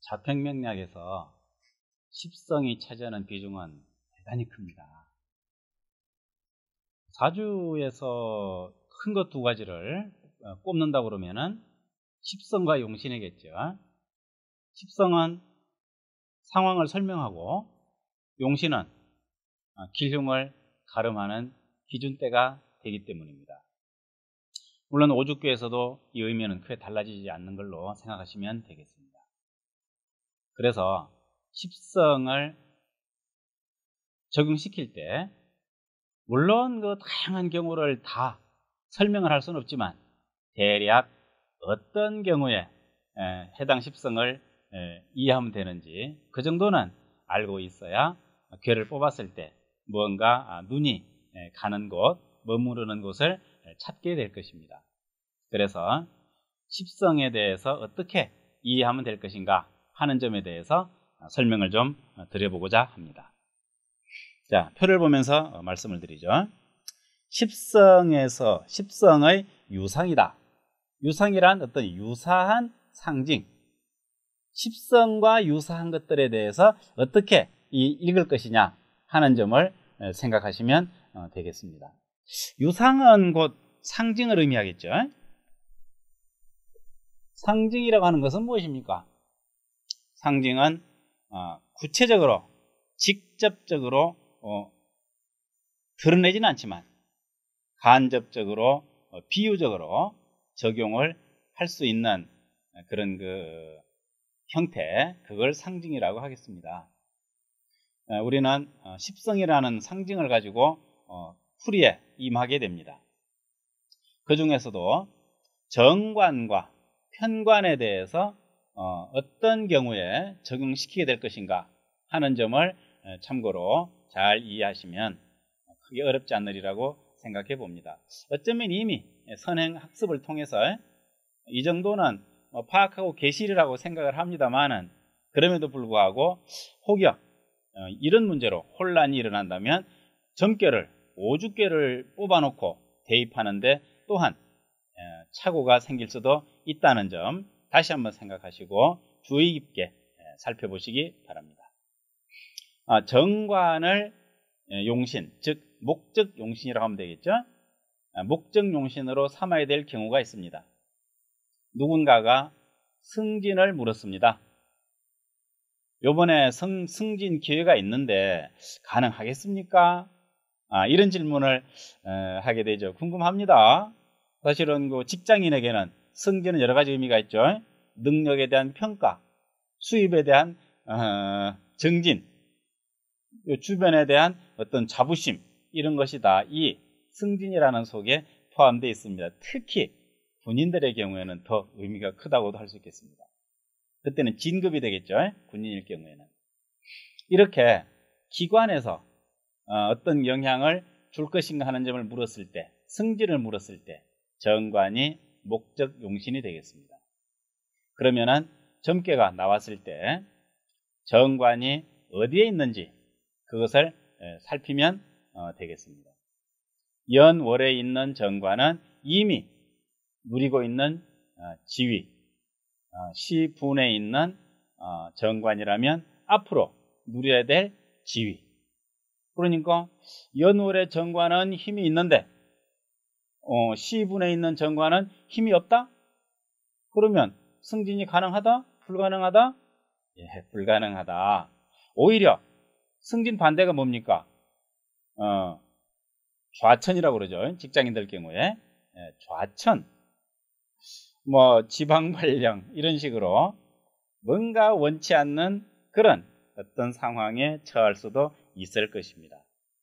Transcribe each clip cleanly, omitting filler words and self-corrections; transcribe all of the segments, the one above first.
자평명리학에서 십성이 차지하는 비중은 대단히 큽니다. 사주에서 큰 것 두 가지를 꼽는다 그러면은 십성과 용신이겠죠. 십성은 상황을 설명하고 용신은 기흉을 가름하는 기준대가 되기 때문입니다. 물론 오죽교에서도 이 의미는 크게 달라지지 않는 걸로 생각하시면 되겠습니다. 그래서 십성을 적용시킬 때 물론 그 다양한 경우를 다 설명을 할 수는 없지만 대략 어떤 경우에 해당 십성을 이해하면 되는지 그 정도는 알고 있어야 괴를 뽑았을 때 무언가 눈이 가는 곳, 머무르는 곳을 찾게 될 것입니다. 그래서 십성에 대해서 어떻게 이해하면 될 것인가 하는 점에 대해서 설명을 좀 드려보고자 합니다. 자, 표를 보면서 말씀을 드리죠. 십성에서 십성의 유상이다. 유상이란 어떤 유사한 상징, 십성과 유사한 것들에 대해서 어떻게 읽을 것이냐 하는 점을 생각하시면 되겠습니다. 유상은 곧 상징을 의미하겠죠. 상징이라고 하는 것은 무엇입니까? 상징은 구체적으로 직접적으로 드러내지는 않지만 간접적으로 비유적으로 적용을 할 수 있는 그런 그 형태, 그걸 상징이라고 하겠습니다. 우리는 십성이라는 상징을 가지고 풀이에 임하게 됩니다. 그 중에서도 정관과 편관에 대해서 어떤 경우에 적용시키게 될 것인가 하는 점을 참고로 잘 이해하시면 크게 어렵지 않으리라고 생각해 봅니다. 어쩌면 이미 선행학습을 통해서 이 정도는 파악하고 계시리라고 생각을 합니다만은 그럼에도 불구하고 혹여 이런 문제로 혼란이 일어난다면 점괘를 오죽괘를 뽑아놓고 대입하는데 또한 착오가 생길 수도 있다는 점 다시 한번 생각하시고 주의 깊게 살펴보시기 바랍니다. 정관을 용신, 즉 목적 용신이라고 하면 되겠죠. 목적 용신으로 삼아야 될 경우가 있습니다. 누군가가 승진을 물었습니다. 요번에 승진 기회가 있는데 가능하겠습니까? 이런 질문을 하게 되죠. 궁금합니다. 사실은 그 직장인에게는 승진은 여러 가지 의미가 있죠. 능력에 대한 평가, 수입에 대한 증진, 주변에 대한 어떤 자부심, 이런 것이 다 이 승진이라는 속에 포함되어 있습니다. 특히 군인들의 경우에는 더 의미가 크다고도 할 수 있겠습니다. 그때는 진급이 되겠죠. 군인일 경우에는. 이렇게 기관에서 어떤 영향을 줄 것인가 하는 점을 물었을 때, 승진을 물었을 때 정관이 목적 용신이 되겠습니다. 그러면은 점괘가 나왔을 때 정관이 어디에 있는지 그것을 살피면 되겠습니다. 연월에 있는 정관은 이미 누리고 있는 지위, 시분에 있는 정관이라면 앞으로 누려야 될 지위. 그러니까 연월의 정관은 힘이 있는데 시분에 있는 정관은 힘이 없다? 그러면 승진이 가능하다? 불가능하다? 예, 불가능하다. 오히려 승진 반대가 뭡니까? 좌천이라고 그러죠. 직장인들 경우에. 좌천. 지방발령 이런 식으로 뭔가 원치 않는 그런 어떤 상황에 처할 수도 있을 것입니다.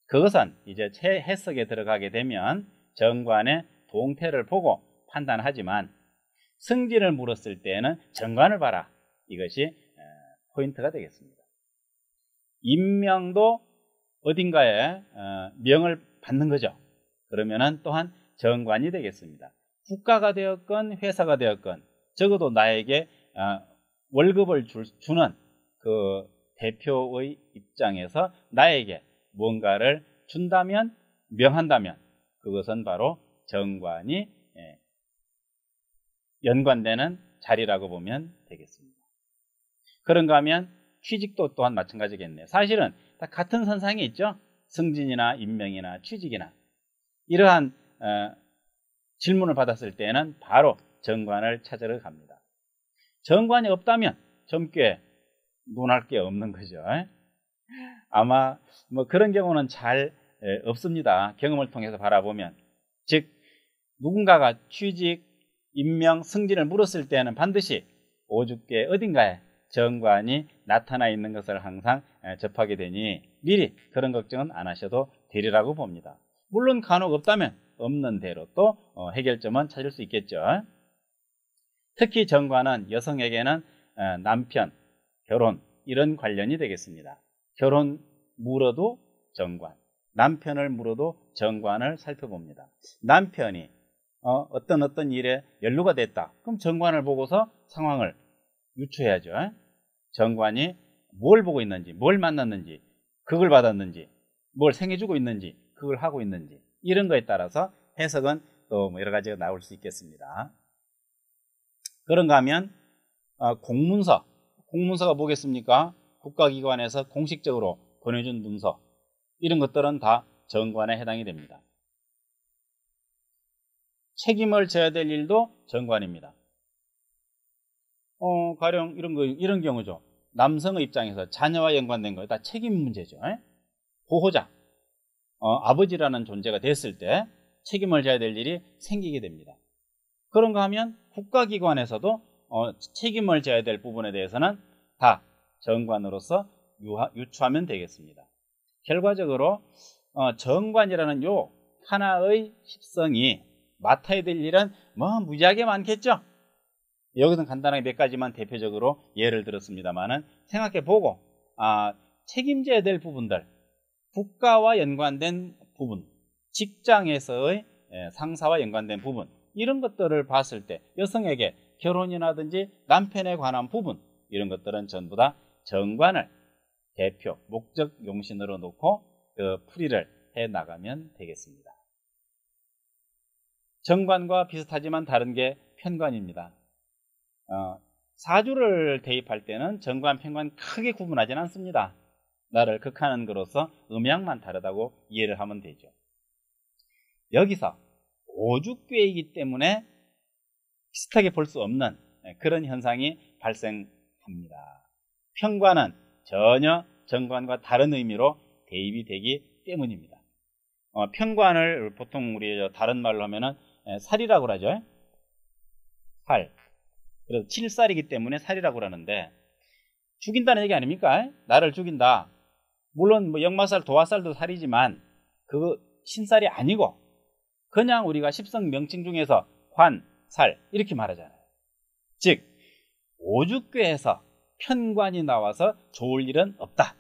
그것은 이제 해석에 들어가게 되면 정관의 동태를 보고 판단하지만 승진을 물었을 때는 정관을 봐라. 이것이 포인트가 되겠습니다. 임명도 어딘가에 명을 받는 거죠. 그러면은 또한 정관이 되겠습니다. 국가가 되었건 회사가 되었건 적어도 나에게 월급을 주는 그 대표의 입장에서 나에게 무언가를 준다면, 명한다면 그것은 바로 정관이 연관되는 자리라고 보면 되겠습니다. 그런가 하면 취직도 또한 마찬가지겠네요. 사실은 다 같은 선상에 있죠. 승진이나 임명이나 취직이나 이러한 질문을 받았을 때는 바로 정관을 찾으러 갑니다. 정관이 없다면 점괘 논할 게 없는 거죠. 아마 뭐 그런 경우는 잘 없습니다. 경험을 통해서 바라보면. 즉 누군가가 취직, 임명, 승진을 물었을 때는 반드시 오죽게 어딘가에 정관이 나타나 있는 것을 항상 접하게 되니 미리 그런 걱정은 안 하셔도 되리라고 봅니다. 물론 간혹 없다면 없는 대로 또 해결점은 찾을 수 있겠죠. 특히 정관은 여성에게는 남편, 결혼 이런 관련이 되겠습니다. 결혼 물어도 정관, 남편을 물어도 정관을 살펴봅니다. 남편이 어떤 일에 연루가 됐다. 그럼 정관을 보고서 상황을 유추해야죠. 정관이 뭘 보고 있는지, 뭘 만났는지, 그걸 받았는지, 뭘 생해주고 있는지, 그걸 하고 있는지 이런 거에 따라서 해석은 또 여러 가지가 나올 수 있겠습니다. 그런가 하면 공문서가 뭐겠습니까? 국가기관에서 공식적으로 보내준 문서 이런 것들은 다 정관에 해당이 됩니다. 책임을 져야 될 일도 정관입니다. 가령 이런 경우죠. 남성의 입장에서 자녀와 연관된 거 다 책임 문제죠. 보호자, 아버지라는 존재가 됐을 때 책임을 져야 될 일이 생기게 됩니다. 그런가 하면 국가기관에서도 책임을 져야 될 부분에 대해서는 다 정관으로서 유추하면 되겠습니다. 결과적으로 정관이라는 요 하나의 십성이 맡아야 될 일은 뭐 무지하게 많겠죠. 여기서는 간단하게 몇 가지만 대표적으로 예를 들었습니다만은 생각해보고 책임져야 될 부분들, 국가와 연관된 부분, 직장에서의 상사와 연관된 부분 이런 것들을 봤을 때 여성에게 결혼이라든지 남편에 관한 부분 이런 것들은 전부 다 정관을 대표, 목적, 용신으로 놓고 풀이를 해나가면 되겠습니다. 정관과 비슷하지만 다른 게 편관입니다. 사주를 대입할 때는 정관, 편관 크게 구분하지는 않습니다. 나를 극하는 거로서 음양만 다르다고 이해를 하면 되죠. 여기서 오죽괴이기 때문에 비슷하게 볼 수 없는 그런 현상이 발생합니다. 편관은 전혀 정관과 다른 의미로 대입이 되기 때문입니다. 편관을 보통 우리 다른 말로 하면은 살이라고 하죠. 살. 그래서 7살이기 때문에 살이라고 하는데 죽인다는 얘기 아닙니까? 나를 죽인다. 물론 뭐 역마살, 도화살도 살이지만 그거 신살이 아니고 그냥 우리가 십성 명칭 중에서 관, 살 이렇게 말하잖아요. 즉 오죽괴에서 편관이 나와서 좋을 일은 없다.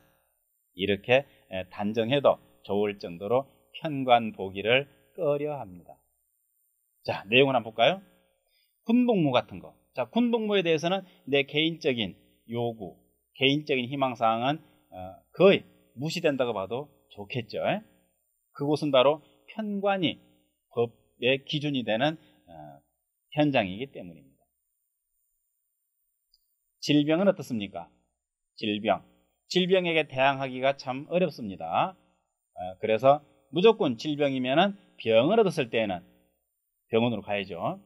이렇게 단정해도 좋을 정도로 편관 보기를 꺼려합니다. 자, 내용을 한번 볼까요? 군복무 같은 거. 자, 군복무에 대해서는 내 개인적인 요구, 개인적인 희망사항은 거의 무시된다고 봐도 좋겠죠. 그곳은 바로 편관이 법의 기준이 되는 현장이기 때문입니다. 질병은 어떻습니까? 질병에게 대항하기가 참 어렵습니다. 그래서 무조건 질병이면은 병을 얻었을 때에는 병원으로 가야죠.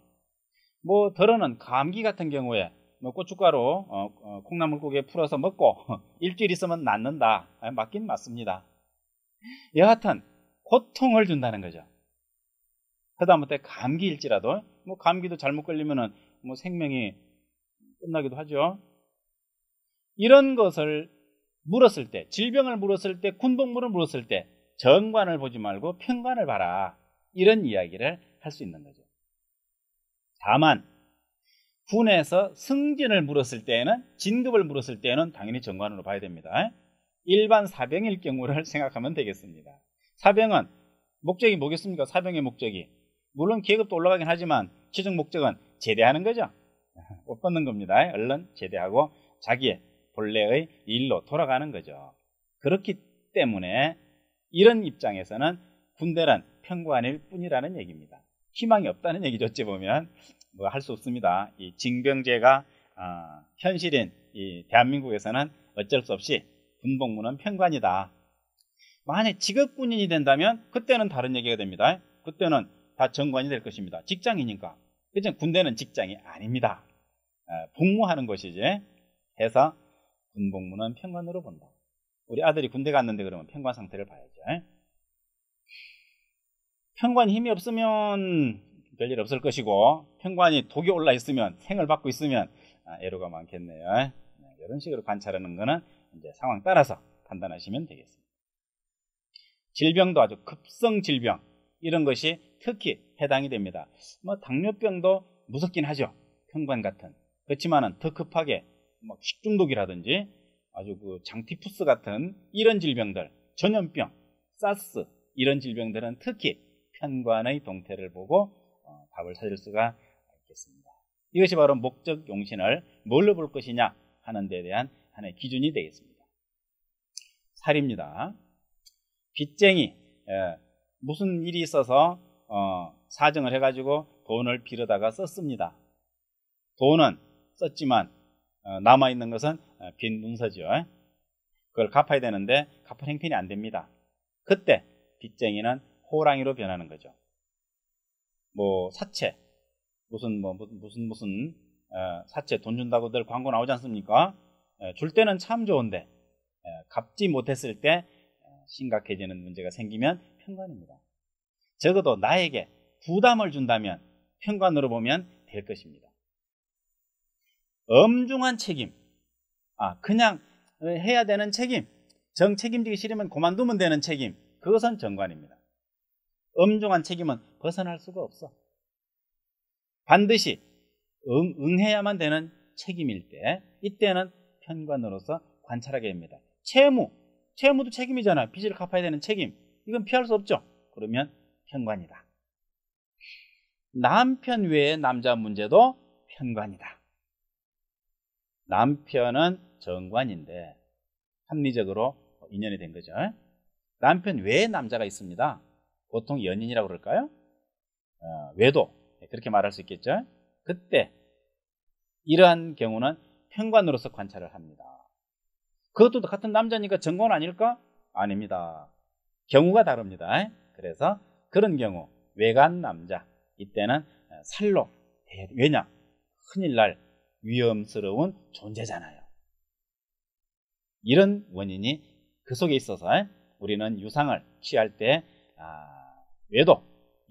뭐 덜어는 감기 같은 경우에 뭐 고춧가루 콩나물국에 풀어서 먹고 일주일 있으면 낫는다. 맞긴 맞습니다. 여하튼 고통을 준다는 거죠. 그다음부터 감기일지라도 뭐 감기도 잘못 걸리면은 뭐 생명이 끝나기도 하죠. 이런 것을 물었을 때, 질병을 물었을 때, 군복무를 물었을 때 정관을 보지 말고 편관을 봐라. 이런 이야기를 할 수 있는 거죠. 다만 군에서 승진을 물었을 때에는, 진급을 물었을 때는 당연히 정관으로 봐야 됩니다. 일반 사병일 경우를 생각하면 되겠습니다. 사병은 목적이 뭐겠습니까? 사병의 목적이 물론 계급도 올라가긴 하지만 최종 목적은 제대하는 거죠. 옷 벗는 겁니다. 얼른 제대하고 자기의 본래의 일로 돌아가는 거죠. 그렇기 때문에 이런 입장에서는 군대란 평관일 뿐이라는 얘기입니다. 희망이 없다는 얘기죠. 어찌 보면 뭐 할 수 없습니다. 이 징병제가 현실인 이 대한민국에서는 어쩔 수 없이 군복무는 평관이다. 만약 직업군인이 된다면 그때는 다른 얘기가 됩니다. 그때는 다 정관이 될 것입니다. 직장이니까. 그렇지만 군대는 직장이 아닙니다. 복무하는 것이지. 해서 군복무는 평관으로 본다. 우리 아들이 군대 갔는데 그러면 평관 상태를 봐야죠. 평관이 힘이 없으면 별일 없을 것이고, 평관이 독이 올라 있으면, 생을 받고 있으면 애로가 많겠네요. 이런 식으로 관찰하는 거는 이제 상황 따라서 판단하시면 되겠습니다. 질병도 아주 급성 질병, 이런 것이 특히 해당이 됩니다. 뭐 당뇨병도 무섭긴 하죠. 평관 같은. 그렇지만은 더 급하게 뭐 식중독이라든지 아주 그 장티푸스 같은 이런 질병들, 전염병, 사스 이런 질병들은 특히 편관의 동태를 보고 답을 찾을 수가 있겠습니다. 이것이 바로 목적 용신을 뭘로 볼 것이냐 하는 데 대한 하나의 기준이 되겠습니다. 살입니다. 빚쟁이, 무슨 일이 있어서 사정을 해가지고 돈을 빌어다가 썼습니다. 돈은 썼지만 남아있는 것은 빈 문서죠. 그걸 갚아야 되는데 갚을 형편이 안 됩니다. 그때 빚쟁이는 호랑이로 변하는 거죠. 뭐 사채, 무슨 사채 돈 준다고들 광고 나오지 않습니까? 줄 때는 참 좋은데 갚지 못했을 때 심각해지는 문제가 생기면 평관입니다. 적어도 나에게 부담을 준다면 평관으로 보면 될 것입니다. 엄중한 책임, 그냥 해야 되는 책임, 정 책임지기 싫으면 그만두면 되는 책임, 그것은 정관입니다. 엄중한 책임은 벗어날 수가 없어. 반드시 응해야만 되는 책임일 때, 이때는 편관으로서 관찰하게 됩니다. 채무도 책임이잖아요. 빚을 갚아야 되는 책임, 이건 피할 수 없죠. 그러면 편관이다. 남편 외의 남자 문제도 편관이다. 남편은 정관인데 합리적으로 인연이 된 거죠. 남편 외의 남자가 있습니다. 보통 연인이라고 그럴까요? 외도, 그렇게 말할 수 있겠죠. 그때 이러한 경우는 편관으로서 관찰을 합니다. 그것도 같은 남자니까 정관 아닐까? 아닙니다. 경우가 다릅니다. 그래서 그런 경우 외간 남자, 이때는 살로, 왜냐? 큰일 날 위험스러운 존재잖아요. 이런 원인이 그 속에 있어서 우리는 유상을 취할 때 외도,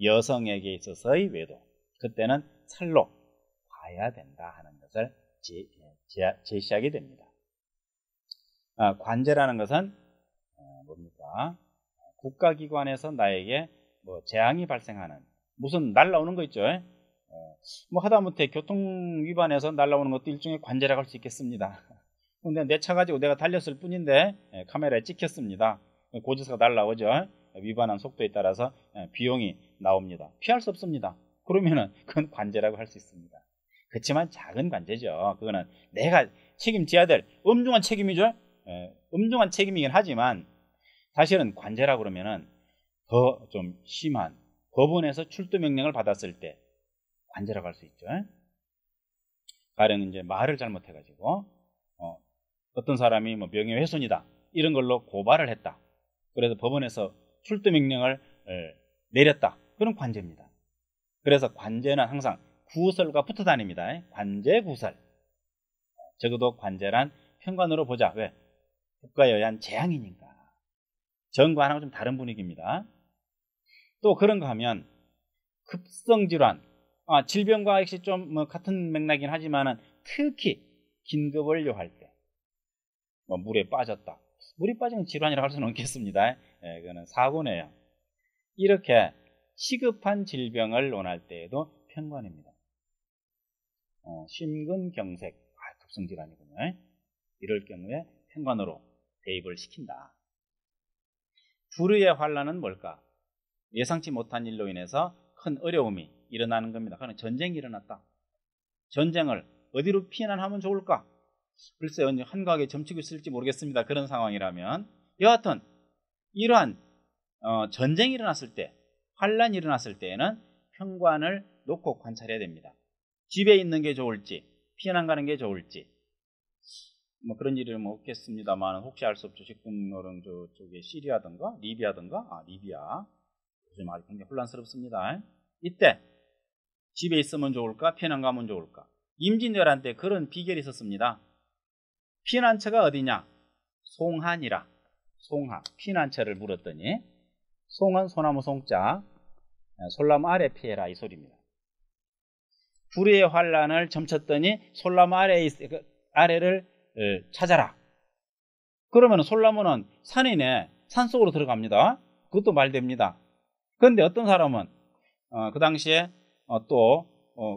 여성에게 있어서의 외도, 그때는 살로 봐야 된다 하는 것을 제시하게 됩니다. 관제라는 것은 뭡니까? 국가기관에서 나에게 뭐 재앙이 발생하는, 무슨 날라오는 거 있죠. 뭐 하다못해 교통 위반해서 날라오는 것도 일종의 관제라고 할 수 있겠습니다. 근데 내 차 가지고 내가 달렸을 뿐인데 카메라에 찍혔습니다. 고지서가 날라오죠. 위반한 속도에 따라서 비용이 나옵니다. 피할 수 없습니다. 그러면은 그건 관제라고 할 수 있습니다. 그렇지만 작은 관제죠. 그거는 내가 책임져야 될 엄중한 책임이죠. 엄중한 책임이긴 하지만 사실은 관제라고 그러면은 더 좀 심한, 법원에서 출두 명령을 받았을 때 관제라고 할 수 있죠. 가령 이제 말을 잘못해가지고 어떤 사람이 뭐 명예훼손이다 이런 걸로 고발을 했다. 그래서 법원에서 출두 명령을 내렸다. 그런 관제입니다. 그래서 관제는 항상 구설과 붙어 다닙니다. 관제, 구설. 적어도 관제란 편관으로 보자. 왜? 국가에 의한 재앙이니까. 정관하고 좀 다른 분위기입니다. 또 그런가 하면 급성질환, 질병과 역시 좀 뭐 같은 맥락이긴 하지만은 특히 긴급을 요할 때, 뭐 물에 빠졌다. 물이 빠지는 질환이라고 할 수는 없겠습니다. 그거는 사고네요. 이렇게 시급한 질병을 논할 때에도 편관입니다. 심근경색, 급성질환이군요. 이럴 경우에 편관으로 대입을 시킨다. 불의의 환란은 뭘까? 예상치 못한 일로 인해서 큰 어려움이 일어나는 겁니다. 그러나 전쟁이 일어났다. 전쟁을 어디로 피난하면 좋을까? 글쎄요, 한가하게 점치고 있을지 모르겠습니다. 그런 상황이라면. 여하튼 이러한 전쟁이 일어났을 때, 환란이 일어났을 때에는 평관을 놓고 관찰해야 됩니다. 집에 있는 게 좋을지 피난 가는 게 좋을지, 뭐 그런 일은 없겠습니다만 혹시 알 수 없죠. 지금 저쪽에 시리아든가 리비아든가, 리비아 요즘 아주 굉장히 혼란스럽습니다. 이때 집에 있으면 좋을까 피난 가면 좋을까? 임진왜란 때 그런 비결이 있었습니다. 피난처가 어디냐? 송한이라. 송하, 피난처를 물었더니 송은 소나무 송자, 솔나무 아래 피해라 이 소리입니다. 불의의 환란을 점쳤더니 솔나무 아래를 찾아라. 그러면 솔나무는 산이네, 산속으로 들어갑니다. 그것도 말됩니다. 그런데 어떤 사람은 그 당시에 또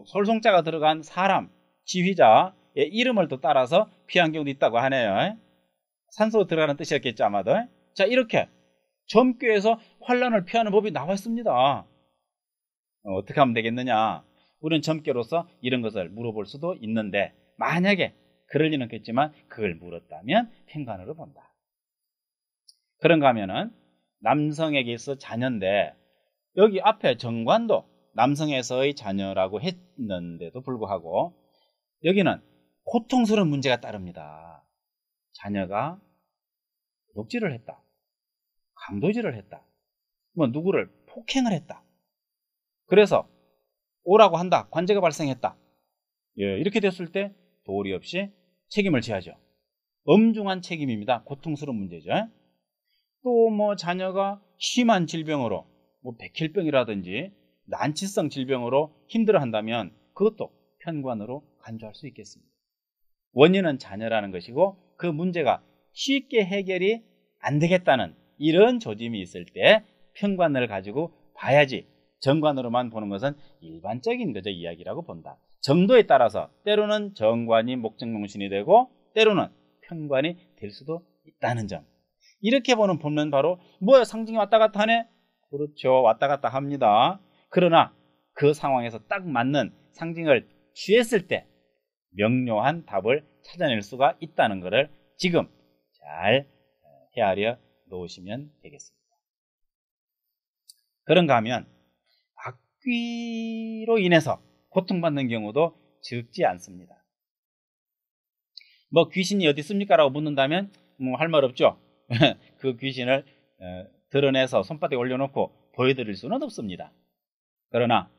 솔송자가 들어간 사람, 지휘자의 이름을 또 따라서 피한 경우도 있다고 하네요. 산속으로 들어가는 뜻이었겠죠 아마도. 자, 이렇게 점괘에서 환란을 피하는 법이 나와 있습니다. 어떻게 하면 되겠느냐? 우리는 점괘로서 이런 것을 물어볼 수도 있는데, 만약에 그럴 리는 없겠지만 그걸 물었다면 평관으로 본다. 그런가 하면은 남성에게 있어 자녀인데, 여기 앞에 정관도 남성에서의 자녀라고 했는데도 불구하고 여기는 고통스러운 문제가 따릅니다. 자녀가 도둑질을 했다, 강도질을 했다, 뭐 누구를 폭행을 했다. 그래서 오라고 한다, 관제가 발생했다. 이렇게 됐을 때 도리 없이 책임을 져야죠. 엄중한 책임입니다. 고통스러운 문제죠. 또 뭐 자녀가 심한 질병으로, 뭐 백혈병이라든지 난치성 질병으로 힘들어한다면 그것도 편관으로 간주할 수 있겠습니다. 원인은 자녀라는 것이고 그 문제가 쉽게 해결이 안 되겠다는 이런 조짐이 있을 때 편관을 가지고 봐야지, 정관으로만 보는 것은 일반적인 거죠 이야기라고 본다. 정도에 따라서 때로는 정관이 목적용신이 되고 때로는 편관이 될 수도 있다는 점. 이렇게 보면 바로 뭐야, 상징이 왔다 갔다 하네? 그렇죠, 왔다 갔다 합니다. 그러나 그 상황에서 딱 맞는 상징을 취했을 때 명료한 답을 찾아낼 수가 있다는 것을 지금 잘 헤아려 놓으시면 되겠습니다. 그런가 하면 악귀로 인해서 고통받는 경우도 적지 않습니다. 뭐 귀신이 어디 있습니까? 라고 묻는다면 뭐 할 말 없죠. 그 귀신을 드러내서 손바닥에 올려놓고 보여드릴 수는 없습니다. 그러나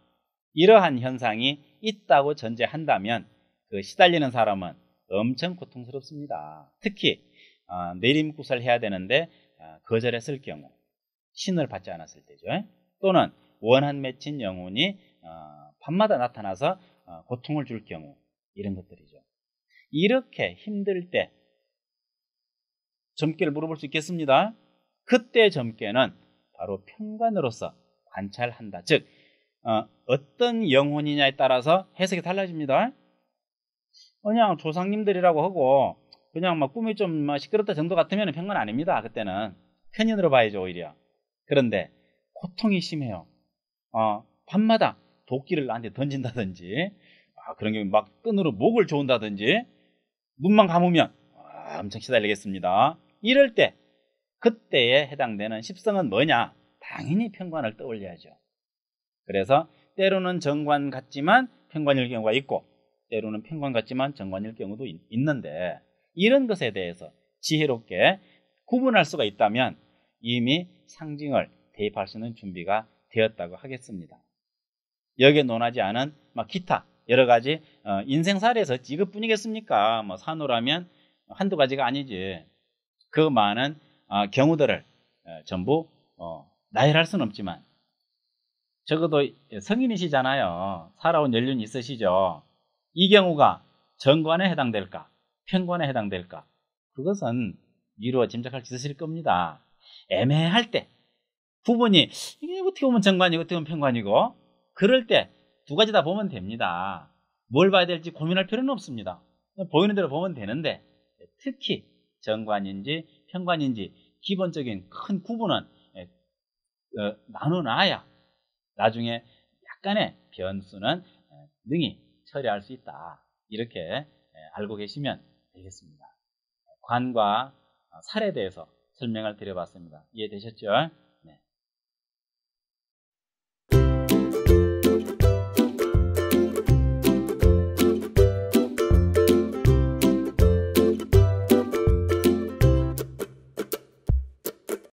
이러한 현상이 있다고 전제한다면 그 시달리는 사람은 엄청 고통스럽습니다. 특히 내림굿을 해야 되는데 거절했을 경우, 신을 받지 않았을 때죠. 또는 원한 맺힌 영혼이 밤마다 나타나서 고통을 줄 경우, 이런 것들이죠. 이렇게 힘들 때 점괘를 물어볼 수 있겠습니다. 그때 점괘는 바로 평관으로서 관찰한다. 즉 어떤 영혼이냐에 따라서 해석이 달라집니다. 그냥 조상님들이라고 하고 그냥 막 꿈이 좀 시끄럽다 정도 같으면 평관 아닙니다. 그때는 편인으로 봐야죠 오히려. 그런데 고통이 심해요. 밤마다 도끼를 나한테 던진다든지, 그런 경우 막 끈으로 목을 조은다든지, 눈만 감으면 엄청 시달리겠습니다. 이럴 때 그때에 해당되는 십성은 뭐냐? 당연히 편관을 떠올려야죠. 그래서 때로는 정관 같지만 편관일 경우가 있고 때로는 편관 같지만 정관일 경우도 있는데, 이런 것에 대해서 지혜롭게 구분할 수가 있다면 이미 상징을 대입할 수 있는 준비가 되었다고 하겠습니다. 여기에 논하지 않은 기타 여러 가지 인생사례에서 이것뿐이겠습니까? 뭐 산호라면 한두 가지가 아니지. 그 많은 경우들을 전부 나열할 수는 없지만 적어도 성인이시잖아요. 살아온 연륜이 있으시죠. 이 경우가 정관에 해당될까? 편관에 해당될까? 그것은 미루어 짐작할 수 있으실 겁니다. 애매할 때 부분이 이게 어떻게 보면 정관이고 어떻게 보면 편관이고, 그럴 때 두 가지 다 보면 됩니다. 뭘 봐야 될지 고민할 필요는 없습니다. 보이는 대로 보면 되는데, 특히 정관인지 편관인지 기본적인 큰 구분은 나눠놔야 나중에 약간의 변수는 능히 처리할 수 있다. 이렇게 알고 계시면 되겠습니다. 관과 살에 대해서 설명을 드려봤습니다. 이해되셨죠?